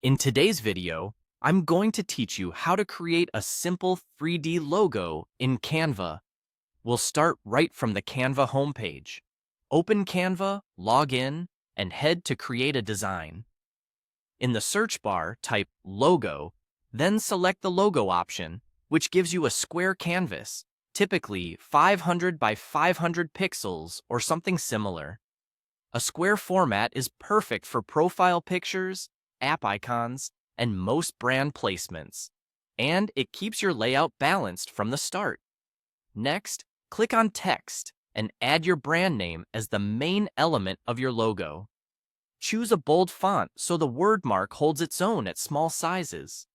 In today's video, I'm going to teach you how to create a simple 3D logo in Canva. We'll start right from the Canva homepage. Open Canva, log in, and head to create a design. In the search bar, type logo, then select the logo option, which gives you a square canvas, typically 500 by 500 pixels or something similar. A square format is perfect for profile pictures, app icons, and most brand placements, and it keeps your layout balanced from the start. Next, click on Text and add your brand name as the main element of your logo. Choose a bold font so the word mark holds its own at small sizes.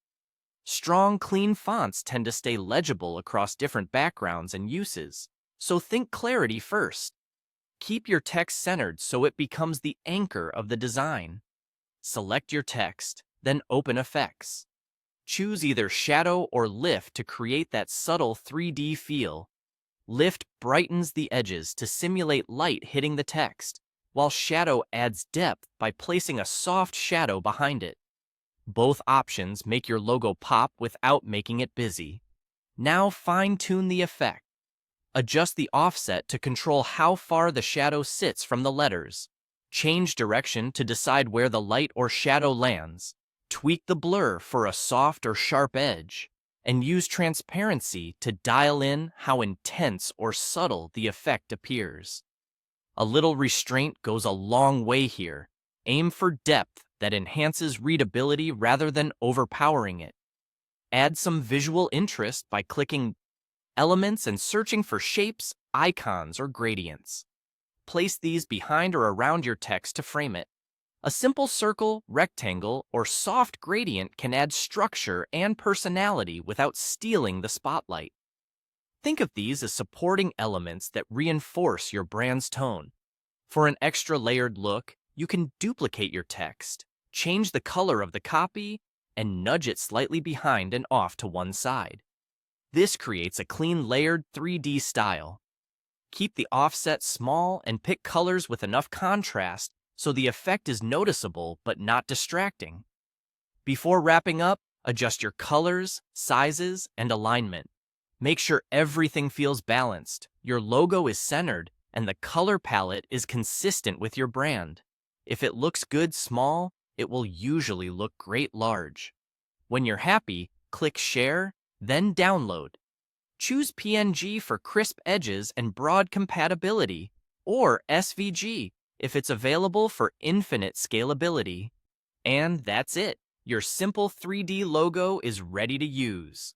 Strong, clean fonts tend to stay legible across different backgrounds and uses, so think clarity first. Keep your text centered so it becomes the anchor of the design. Select your text, then open Effects. Choose either Shadow or Lift to create that subtle 3D feel. Lift brightens the edges to simulate light hitting the text, while Shadow adds depth by placing a soft shadow behind it. Both options make your logo pop without making it busy. Now fine-tune the effect. Adjust the offset to control how far the shadow sits from the letters. Change direction to decide where the light or shadow lands. Tweak the blur for a soft or sharp edge. And use transparency to dial in how intense or subtle the effect appears. A little restraint goes a long way here. Aim for depth that enhances readability rather than overpowering it. Add some visual interest by clicking Elements and searching for shapes, icons, or gradients. Place these behind or around your text to frame it. A simple circle, rectangle, or soft gradient can add structure and personality without stealing the spotlight. Think of these as supporting elements that reinforce your brand's tone. For an extra layered look, you can duplicate your text, change the color of the copy, and nudge it slightly behind and off to one side. This creates a clean layered 3D style. Keep the offset small and pick colors with enough contrast so the effect is noticeable but not distracting. Before wrapping up, adjust your colors, sizes, and alignment. Make sure everything feels balanced, your logo is centered, and the color palette is consistent with your brand. If it looks good small, it will usually look great large. When you're happy, click Share, then Download. Choose PNG for crisp edges and broad compatibility, or SVG if it's available for infinite scalability. And that's it. Your simple 3D logo is ready to use.